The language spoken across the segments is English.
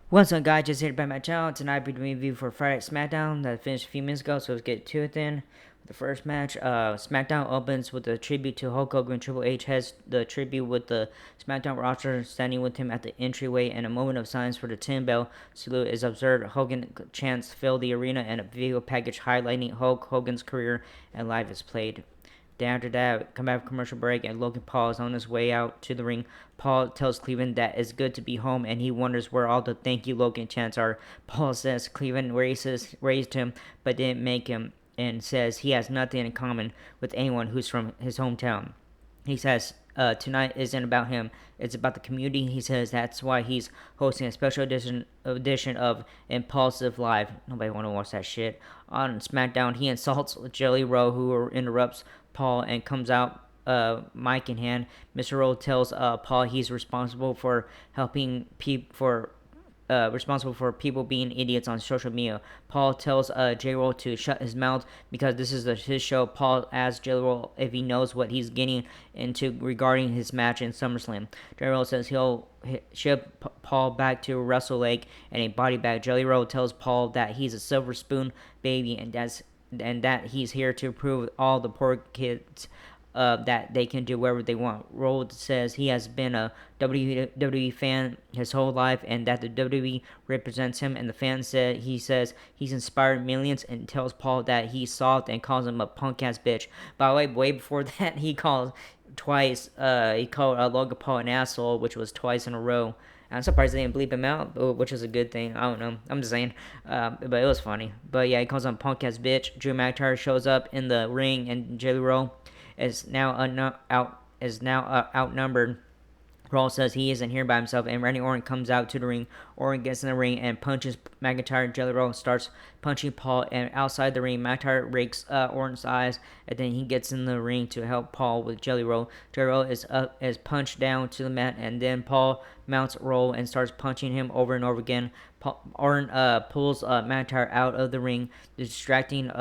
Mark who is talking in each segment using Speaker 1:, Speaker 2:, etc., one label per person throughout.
Speaker 1: What's up, guys? Just here by my channel. Tonight, we're doing a review for Friday Smackdown that finished a few minutes ago, so let's get to it then. The first match, Smackdown opens with a tribute to Hulk Hogan. Triple H has the tribute with the Smackdown roster standing with him at the entryway, and a moment of silence for the 10 bell salute is observed. Hogan chants fill the arena, and a video package highlighting Hulk Hogan's career and life is played. Then after that, come back from commercial break, and Logan Paul is on his way out to the ring. Paul tells Cleveland that it's good to be home, and he wonders where all the "Thank you, Logan" chants are. Paul says Cleveland raised him, but didn't make him, and says he has nothing in common with anyone who's from his hometown. He says tonight isn't about him; it's about the community. He says that's why he's hosting a special edition of Impulsive Live. Nobody want to watch that shit. On SmackDown, he insults Jelly Roll, who interrupts Paul and comes out mic in hand. Mr. Roll tells Paul he's responsible for people being idiots on social media. Paul tells J. Roll to shut his mouth because this is his show. Paul asks J. Roll if he knows what he's getting into regarding his match in SummerSlam. J. Roll says he'll ship Paul back to Wrestle Lake in a body bag. Jelly Roll tells Paul that he's a silver spoon baby and that he's here to prove all the poor kids that they can do whatever they want. Roll says he has been a WWE fan his whole life and that the WWE represents him, and the fans said he says he's inspired millions, and tells Paul that he's soft and calls him a punk ass bitch. By the way before that, he called Logan Paul an asshole, which was twice in a row. I'm surprised they didn't bleep him out, which is a good thing. I don't know. I'm just saying. But it was funny. But yeah, he calls him punk ass bitch. Drew McIntyre shows up in the ring, and Jelly Roll is now outnumbered. Raw says he isn't here by himself, and Randy Orton comes out to the ring. Orton gets in the ring and punches McIntyre. Jelly Roll starts punching Paul, and outside the ring, McIntyre rakes Orton's eyes, and then he gets in the ring to help Paul with Jelly Roll. Jelly Roll is punched down to the mat, and then Paul mounts Roll and starts punching him over and over again. Orton pulls McIntyre out of the ring, distracting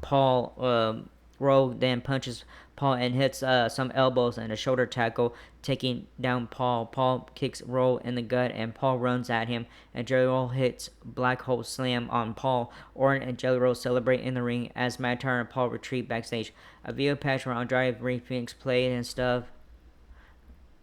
Speaker 1: Paul. Roll then punches Paul and hits some elbows and a shoulder tackle, taking down Paul. Paul kicks Roll in the gut, and Paul runs at him, and Jelly Roll hits Black Hole Slam on Paul. Orton and Jelly Roll celebrate in the ring as McIntyre and Paul retreat backstage. A video patch where Andrade Ray Phoenix played and stuff.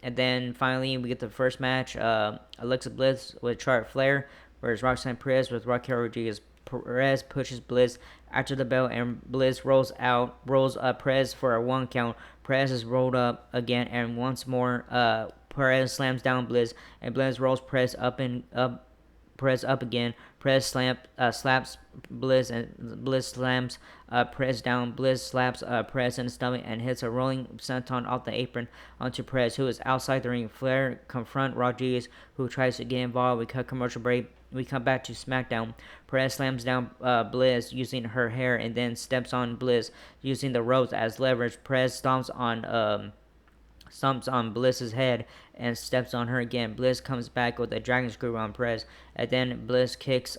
Speaker 1: And then finally, we get the first match, Alexa Bliss with Charlotte Flair versus Roxanne Perez with Raquel Rodriguez. Perez pushes Bliss after the bell, and Bliss rolls Perez for a 1 count. Perez is rolled up again, and once more, Perez slams down Bliss, and Bliss rolls Perez up again. Perez slaps Bliss, and Bliss slams Perez down. Bliss slaps Perez in the stomach and hits a rolling senton off the apron onto Perez, who is outside the ring. Flair confront Rodriguez, who tries to get involved. We cut commercial break. We come back to SmackDown. Perez slams down Bliss using her hair, and then steps on Bliss using the ropes as leverage. Perez stomps on Bliss's head and steps on her again. Bliss comes back with a dragon screw on Perez, and then Bliss kicks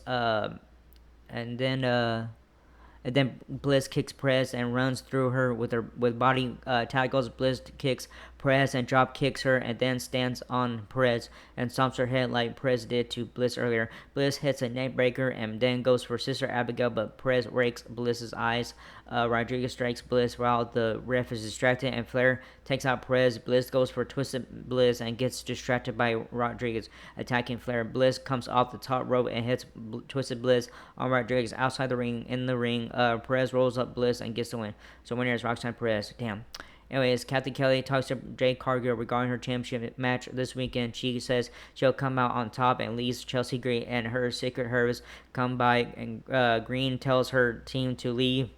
Speaker 1: Perez and runs through her with body tackles. Bliss kicks Perez and drop kicks her, and then stands on Perez and stomps her head like Perez did to Bliss earlier. Bliss hits a neck breaker and then goes for Sister Abigail, but Perez rakes Bliss's eyes. Rodriguez strikes Bliss while the ref is distracted, and Flair takes out Perez. Bliss goes for Twisted Bliss and gets distracted by Rodriguez attacking Flair. Bliss comes off the top rope and hits Twisted Bliss on Rodriguez outside the ring. In the ring, Perez rolls up Bliss and gets the win. So winner is Roxanne Perez. Damn. Anyways, Kathy Kelly talks to Jade Cargill regarding her championship match this weekend. She says she'll come out on top and leaves Chelsea Green and her Secret Herbs come by, and Green tells her team to leave.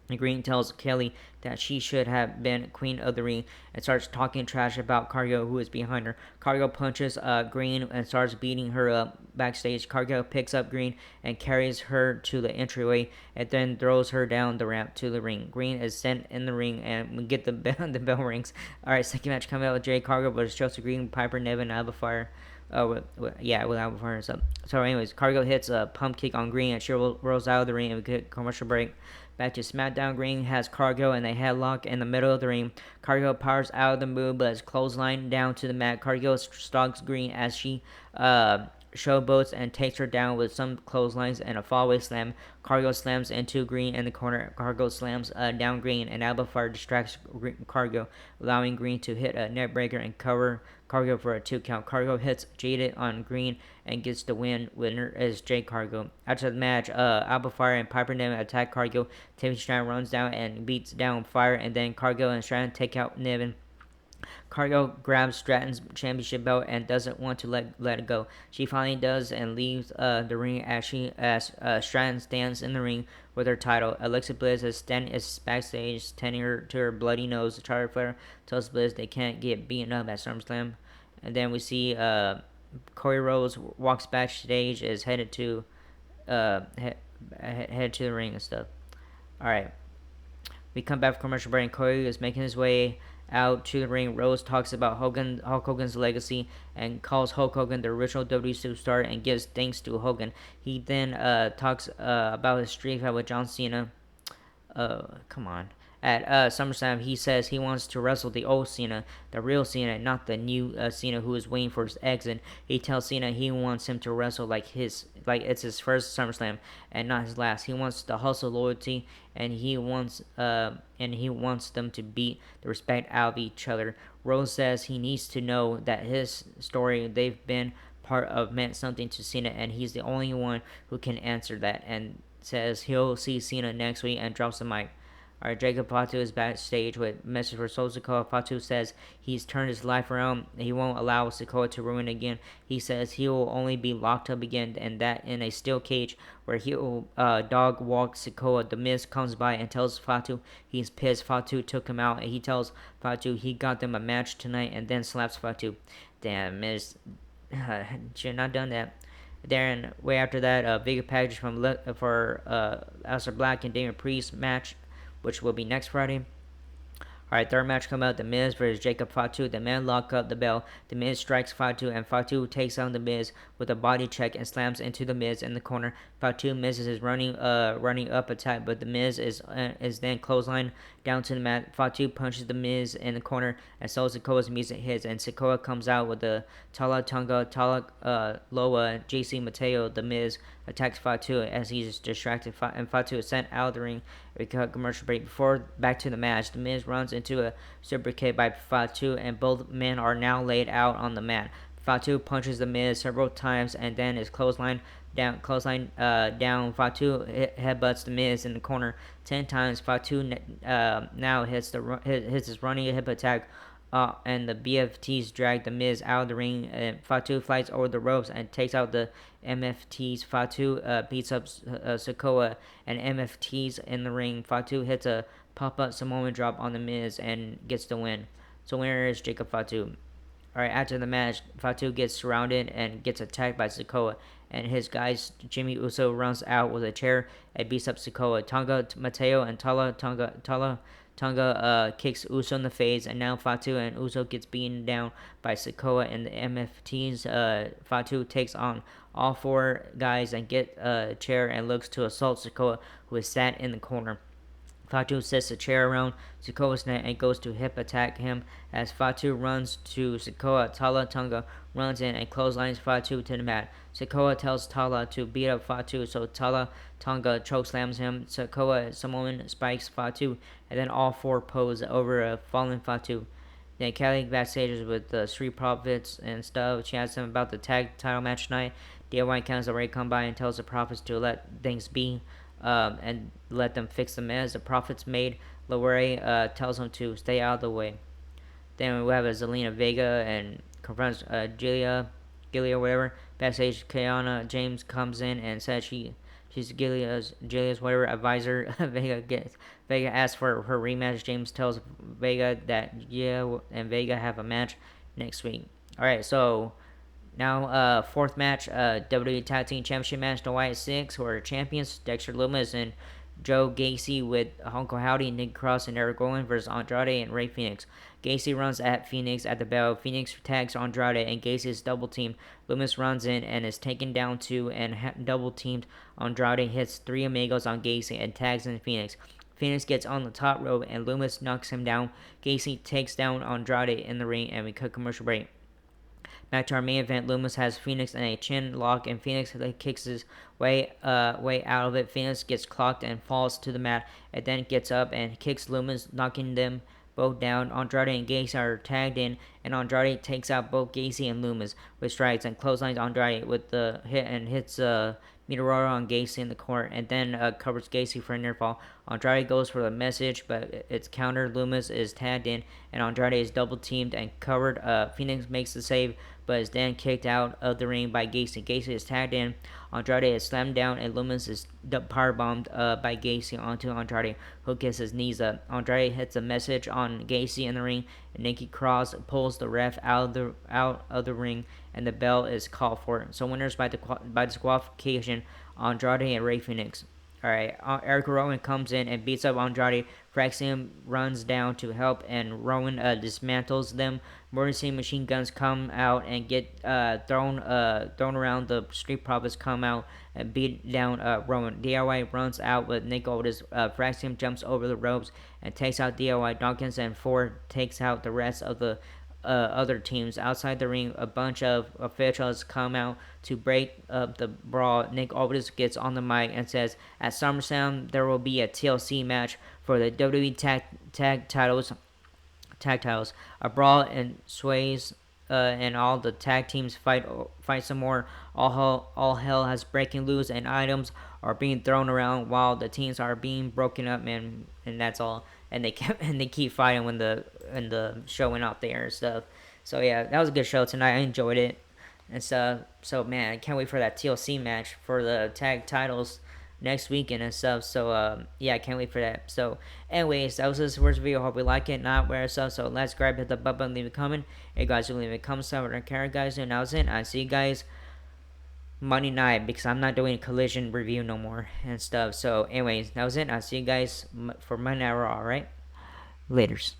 Speaker 1: And Green tells Kelly that she should have been queen of the ring and starts talking trash about Cargill, who is behind her. Cargill punches Green and starts beating her up backstage. Cargill picks up Green and carries her to the entryway and then throws her down the ramp to the ring. Green is sent in the ring, and we get the bell rings. Alright, second match coming out with Jay Cargill versus Chelsea Green, Piper Niven, Alba Fire. With Alba Fire and stuff. So anyways, Cargill hits a pump kick on Green, and she rolls out of the ring, and we get a commercial break. Back to SmackDown. Green has Cargill in a headlock in the middle of the ring. Cargill powers out of the move, but is clotheslined down to the mat. Cargill stalks Green as she showboats and takes her down with some clotheslines and a fallaway slam. Cargo slams into Green in the corner. Cargo slams down Green, and Albafar distracts Cargo, allowing Green to hit a net breaker and cover Cargo for a 2 count. Cargo hits Jaded on Green and gets the win. Winner is J Cargo. After the match, Albafar and Piper Niven attack Cargo. Timothy Stratton runs down and beats down Fire, and then Cargo and Stratton take out Niven. Cargo grabs Stratton's championship belt and doesn't want to let it go. She finally does and leaves the ring as Stratton stands in the ring with her title. Alexa Bliss is backstage, tending her to her bloody nose. Charlotte Flair tells Bliss they can't get beaten up at SummerSlam. And then we see Corey Rhodes walks backstage, is headed to head to the ring and stuff. All right, we come back from commercial break. And Corey is making his way out to the ring. Rose talks about Hulk Hogan's legacy and calls Hulk Hogan the original WWE superstar and gives thanks to Hogan. He then talks about his streak fight with John Cena. Come on. At SummerSlam, he says he wants to wrestle the old Cena, the real Cena, not the new Cena who is waiting for his exit. He tells Cena he wants him to wrestle like it's his first SummerSlam and not his last. He wants the hustle, loyalty, and he wants them to beat the respect out of each other. Rose says he needs to know that his story they've been part of meant something to Cena, and he's the only one who can answer that. And says he'll see Cena next week and drops the mic. Alright, Jacob Fatu is backstage with a message for Solo Sikoa. Fatu says he's turned his life around. He won't allow Sikoa to ruin it again. He says he will only be locked up again, and that in a steel cage where he'll dog walk Sikoa. The Miz comes by and tells Fatu he's pissed. Fatu took him out, and he tells Fatu he got them a match tonight, and then slaps Fatu. Damn, Miz should not done that. Then way after that, Vega package for Aleister Black and Damian Priest match, which will be next Friday. Alright, third match come out, The Miz versus Jacob Fatu. The men lock up the bell. The Miz strikes Fatu, and Fatu takes on The Miz with a body check and slams into The Miz in the corner. Fatu misses his running up attack, but The Miz is then clotheslined down to the mat. Fatu punches The Miz in the corner, and so Sikoa's music hits, and Sikoa comes out with the Tala Tonga, Tala Loa, JC Mateo. The Miz attacks Fatu as he's distracted, and Fatu is sent out of the ring. We cut commercial break. Back to the match, The Miz runs into a super kick by Fatu, and both men are now laid out on the mat. Fatu punches The Miz several times and then is clothesline down. Fatu headbutts The Miz in the corner 10 times. Fatu now hits his running hip attack. And the BFTs drag The Miz out of the ring. And Fatu flies over the ropes and takes out the MFTs. Fatu beats up Sikoa and MFTs in the ring. Fatu hits a pop-up Samoan drop on The Miz and gets the win. So winner is Jacob Fatu. Alright, after the match, Fatu gets surrounded and gets attacked by Sikoa, and his guys, Jimmy Uso, runs out with a chair and beats up Sikoa. Tonga Mateo and Tonga kicks Uso in the face, and now Fatu and Uso gets beaten down by Sikoa and the MFTs. Fatu takes on all four guys and gets a chair and looks to assault Sikoa, who is sat in the corner. Fatu sets the chair around Sikoa's neck and goes to hip attack him. As Fatu runs to Sikoa, Tala Tonga runs in and clotheslines Fatu to the mat. Sikoa tells Tala to beat up Fatu, so Tala Tonga chokeslams him. Sikoa Samoan spikes Fatu, and then all four pose over a fallen Fatu. Then Kelly backstage is with the Street Profits and stuff. She asks him about the tag title match tonight. DIY Council already come by and tells the Profits to let things be. And let them fix the mess. The Profits made Laware tells them to stay out of the way. Then we have a Zelina Vega and confronts Gilia, whatever. Backstage, Kiana James comes in and says she's Gilea's whatever advisor. Vega asks for her rematch. James tells Vega that Gilia and Vega have a match next week. Alright, so now, fourth match, WWE Tag Team Championship match, the Wyatt Six, who are champions, Dexter Lumis and Joe Gacy with Uncle Howdy, Nick Cross, and Eric Rowan versus Andrade and Rey Fenix. Gacy runs at Phoenix at the bell. Phoenix tags Andrade, and Gacy is double teamed. Lumis runs in and is taken down two and double teamed. Andrade hits 3 Amigos on Gacy and tags in Phoenix. Phoenix gets on the top rope and Lumis knocks him down. Gacy takes down Andrade in the ring, and we cut commercial break. Back to our main event, Loomis has Phoenix in a chin lock, and Phoenix kicks his way out of it. Phoenix gets clocked and falls to the mat, and then gets up and kicks Loomis, knocking them both down. Andrade and Gacy are tagged in, and Andrade takes out both Gacy and Loomis with strikes and clotheslines Andrade with the hit and hits Meteora on Gacy in the court, and then covers Gacy for a near fall. Andrade goes for the message, but it's countered. Loomis is tagged in, and Andrade is double teamed and covered. Phoenix makes the save, but is then kicked out of the ring by Gacy. Gacy is tagged in. Andrade is slammed down, and Loomis is power bombed by Gacy onto Andrade, who gets his knees up. Andrade hits a message on Gacy in the ring, and Nikki Cross pulls the ref out of the ring, and the bell is called for. So winners by disqualification, Andrade and Rey Fenix. Alright, Eric Rowan comes in and beats up Andrade. Fraxium runs down to help, and Rowan dismantles them. Emergency machine guns come out and get thrown around. The Street Profits come out and beat down Rowan. DIY runs out with Nick Aldis. Fraxium jumps over the ropes and takes out DIY. Dawkins and Ford takes out the rest of the other teams. Outside the ring, a bunch of officials come out to break up the brawl. Nick Aldis gets on the mic and says, at SummerSlam, there will be a TLC match for the WWE tag titles. A brawl ensues, and all the tag teams fight some more. All hell has breaking loose, and items are being thrown around while the teams are being broken up, man. And that's all. And they keep fighting when the show went out there and stuff. So yeah, that was a good show tonight. I enjoyed it and stuff. So man, I can't wait for that TLC match for the tag titles next weekend and stuff. So yeah, I can't wait for that. So anyways, that was this first video. Hope you like it. Not wear stuff. So let's grab, hit the button, leave a comment. Hey guys, leave a comment, I don't care guys. And that was it. I see you guys Monday night, because I'm not doing a Collision review no more and stuff. So anyways, that was it. I'll see you guys for Monday Night Raw. Alright, laters.